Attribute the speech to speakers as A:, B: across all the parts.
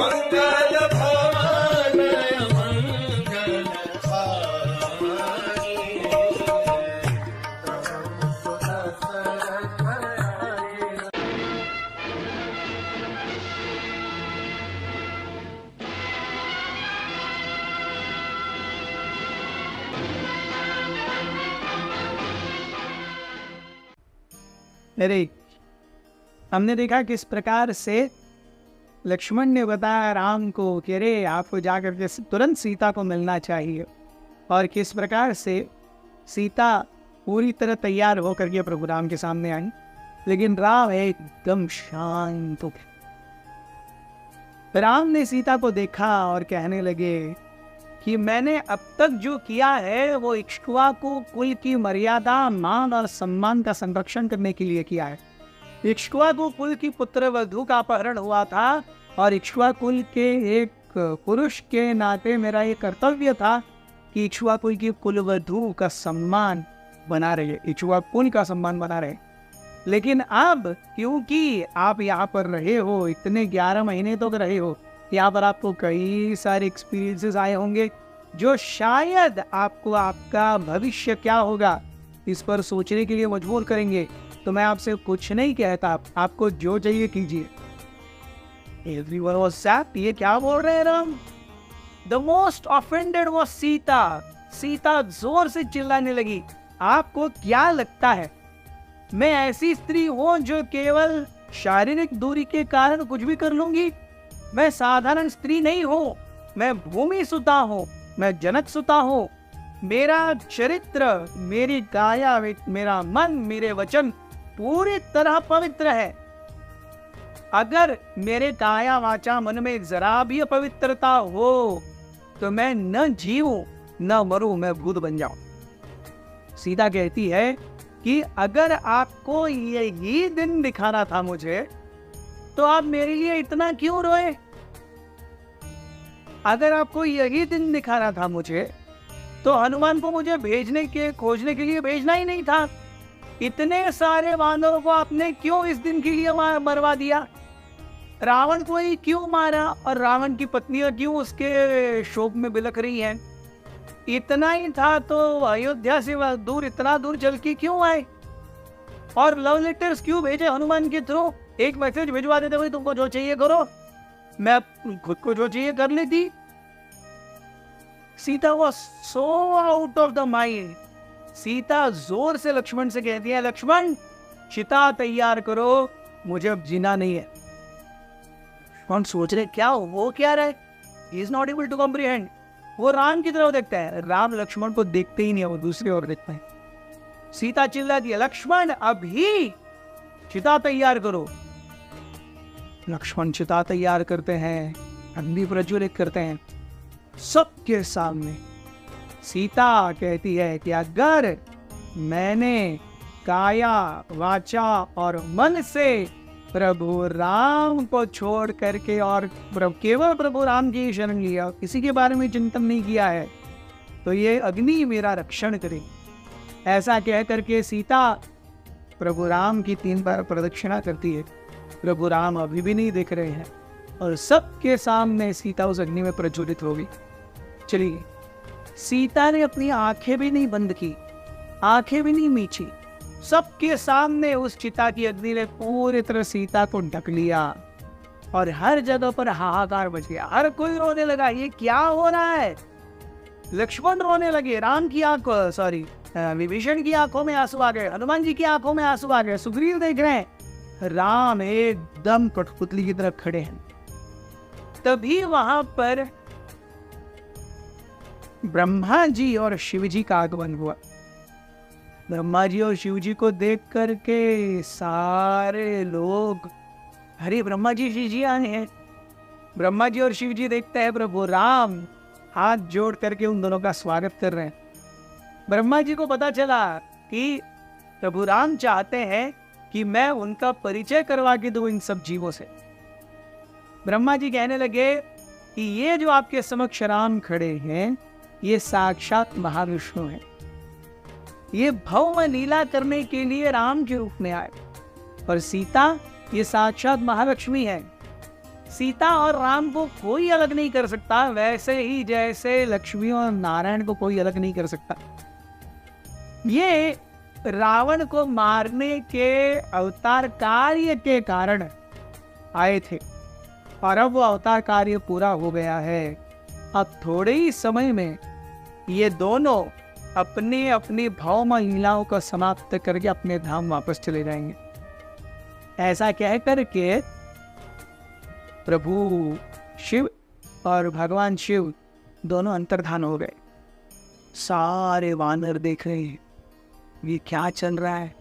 A: मंगल भवन मंगल हारी।
B: अरे, हमने देखा किस प्रकार से लक्ष्मण ने बताया राम को कि अरे आपको जाकर के तुरंत सीता को मिलना चाहिए, और किस प्रकार से सीता पूरी तरह तैयार होकर के प्रभु राम के सामने आई, लेकिन राम एकदम शांत हो गए। राम ने सीता को देखा और कहने लगे कि मैंने अब तक जो किया है वो इक्ष्वाकु कुल की मर्यादा, मान और सम्मान का संरक्षण करने के लिए किया है। इक्ष्वाकु कुल की पुत्र वधू का अपहरण हुआ था और इक्ष्वाकुल के एक पुरुष के नाते मेरा ये कर्तव्य था कि इक्ष्वाकुल की कुलवधू का सम्मान बना रहे, इक्ष्वाकुल का सम्मान बना रहे। लेकिन अब क्योंकि आप यहाँ पर रहे हो, इतने 11 महीने तो रहे हो, यहाँ पर आपको कई सारे एक्सपीरियंसेस आए होंगे जो शायद आपको आपका भविष्य क्या होगा इस पर सोचने के लिए मजबूर करेंगे। तो मैं आपसे कुछ नहीं कहता, आपको जो चाहिए कीजिए। Everyone was sad. ये क्या बोल रहे हैं Ram? The most offended was Sita. Sita जोर से चिल्लाने लगी, आपको क्या लगता है मैं ऐसी स्त्री हूं जो केवल शारीरिक दूरी के कारण कुछ भी कर लूंगी? मैं साधारण स्त्री नहीं हूं, मैं भूमि सुता हूं, मैं जनक सुता हूं। मेरा चरित्र, मेरी काया, मेरा मन, मेरे वचन पूरी तरह पवित्र है। अगर मेरे काया वाचा मन में जरा भी अपवित्रता हो तो मैं न जीऊं न मरूं, मैं भूत बन जाऊं। सीता कहती है कि अगर आपको यही दिन दिखाना था मुझे तो आप मेरे लिए इतना क्यों रोए? अगर आपको यही दिन दिखाना था मुझे तो हनुमान को मुझे खोजने के लिए भेजना ही नहीं था। इतने सारे वानरों को आपने क्यों इस दिन के लिए मरवा दिया? रावण को ही क्यों मारा और रावण की पत्नियां क्यों उसके शोक में बिलख रही हैं? इतना ही था तो अयोध्या से दूर, इतना दूर चल के क्यों आए? और लव लेटर्स क्यों भेजे हनुमान के थ्रू? एक मैसेज भिजवा देते, भाई तुमको जो चाहिए करो, मैं खुद को जो चाहिए कर लेती। Sita was so out of the mind. Sita जोर से लक्ष्मण से कहती है, लक्ष्मण चिता तैयार करो, मुझे अब जीना नहीं है। कौन सोच रहे क्या वो क्या रहा है? He is not able to comprehend. वो राम की तरफ देखता है, राम लक्ष्मण को देखते ही नहीं है, वो दूसरी ओर देखता है। सीता चिल्लाती है, लक्ष्मण अभी चिता तैयार करो। लक्ष्मण चिता तैयार करते हैं, अग्नि प्रज्वलित करते हैं सबके सामने। सीता कहती है कि अगर मैंने काया, वाचा और मन से प्रभु राम को छोड़ करके और केवल प्रभु राम की शरण लिया, किसी के बारे में चिंतन नहीं किया है, तो ये अग्नि मेरा रक्षण करे। ऐसा कह करके सीता प्रभु राम की 3 बार प्रदक्षिणा करती है। प्रभु राम अभी भी नहीं दिख रहे हैं और सबके सामने सीता उस अग्नि में प्रज्वलित हो गई। चलिए, सीता ने अपनी आंखें भी नहीं बंद की, आंखें भी नहीं मीची, सबके सामने उस चिता की अग्नि ने पूरी तरह सीता को ढक लिया और हर जगह पर हाहाकार मच गया। हर कोई रोने लगा, ये क्या हो रहा है? लक्ष्मण रोने लगे, राम की विभीषण की आंखों में आंसू आ गए, हनुमान जी की आंखों में आंसू आ गए। सुग्रीव देख रहे हैं राम एकदम कठपुतली की तरफ खड़े हैं। तभी वहां पर ब्रह्मा जी और शिव जी का आगमन हुआ। ब्रह्मा जी और शिव जी को देख करके सारे लोग, अरे ब्रह्मा जी शिव जी आए हैं। ब्रह्मा जी और शिव जी देखते हैं प्रभु राम हाथ जोड़ करके उन दोनों का स्वागत कर रहे हैं। ब्रह्मा जी को पता चला कि प्रभु राम चाहते हैं कि मैं उनका परिचय करवा के दूं इन सब जीवों से। ब्रह्मा जी कहने लगे कि ये जो आपके समक्ष राम खड़े हैं ये साक्षात महाविष्णु हैं। ये भव लीला करने के लिए राम के रूप में आए, और सीता ये साक्षात महालक्ष्मी है। सीता और राम को कोई अलग नहीं कर सकता, वैसे ही जैसे लक्ष्मी और नारायण को कोई अलग नहीं कर सकता। ये रावण को मारने के अवतार कार्य के कारण आए थे और अब वो अवतार कार्य पूरा हो गया है। अब थोड़े ही समय में ये दोनों अपने अपनी भौम लीलाओं को समाप्त करके अपने धाम वापस चले जाएंगे। ऐसा कह करके प्रभु शिव और भगवान शिव दोनों अंतर्धान हो गए। सारे वानर देख रहे हैं ये क्या चल रहा है।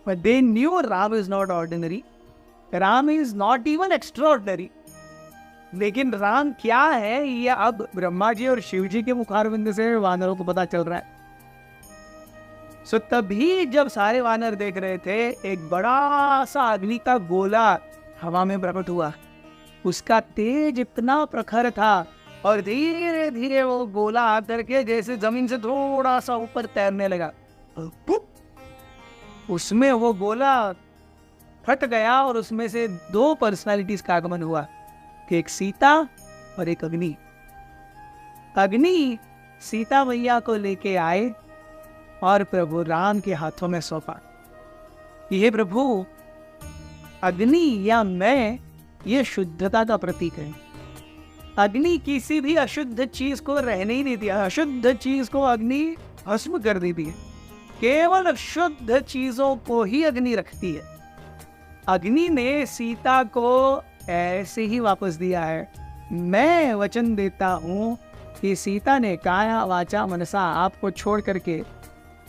B: But they knew Ram is not ordinary. Ram is not even extraordinary. लेकिन राम क्या है ये अब ब्रह्मा जी और शिव जी के मुखारविंद से वानरों को पता चल रहा है। सो तभी जब सारे वानर देख रहे थे, एक बड़ा सा अग्नि का गोला हवा में प्रकट हुआ। उसका तेज इतना प्रखर था और धीरे धीरे वो गोला आकर के जैसे जमीन से थोड़ा सा ऊपर तैरने लगा। उसमें वो गोला फट गया और उसमें से दो पर्सनालिटीज का आगमन हुआ, एक सीता और एक अग्नि। अग्नि सीता मैया को लेके आए और प्रभु राम के हाथों में सौंपा। ये प्रभु अग्नि या मैं, ये शुद्धता का प्रतीक है। अग्नि किसी भी अशुद्ध चीज को रहने ही नहीं दिया। अशुद्ध चीज को अग्नि भस्म कर देती है, केवल शुद्ध चीजों को ही अग्नि रखती है। अग्नि ने सीता को ऐसे ही वापस दिया है। मैं वचन देता हूं कि सीता ने काया वाचा मनसा आपको छोड़ करके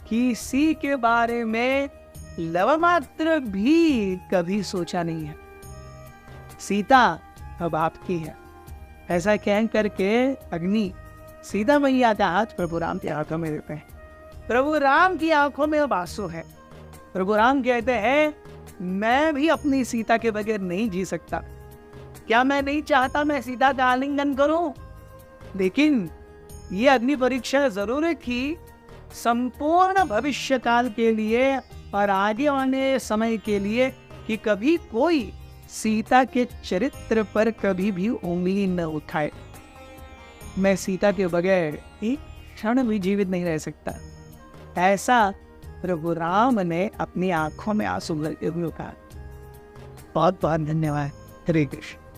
B: किसी के बारे में लवमात्र भी कभी सोचा नहीं है। सीता अब आपकी है। ऐसा कह करके अग्नि सीता मैया का हाथ प्रभु राम के हाथों में देते हैं। प्रभु राम की आंखों में अब आंसू है। प्रभु राम कहते हैं मैं भी अपनी सीता के बगैर नहीं जी सकता। क्या मैं नहीं चाहता मैं सीता का आलिंगन करूं? लेकिन ये अग्नि परीक्षा जरूर है कि संपूर्ण भविष्य काल के लिए और आगे आने समय के लिए कि कभी कोई सीता के चरित्र पर कभी भी उंगली न उठाए। मैं सीता के बगैर एक क्षण भी जीवित नहीं रह सकता। ऐसा प्रभु राम ने अपनी आंखों में आंसू भरते हुए कहा। बहुत बहुत धन्यवाद। हरे कृष्ण।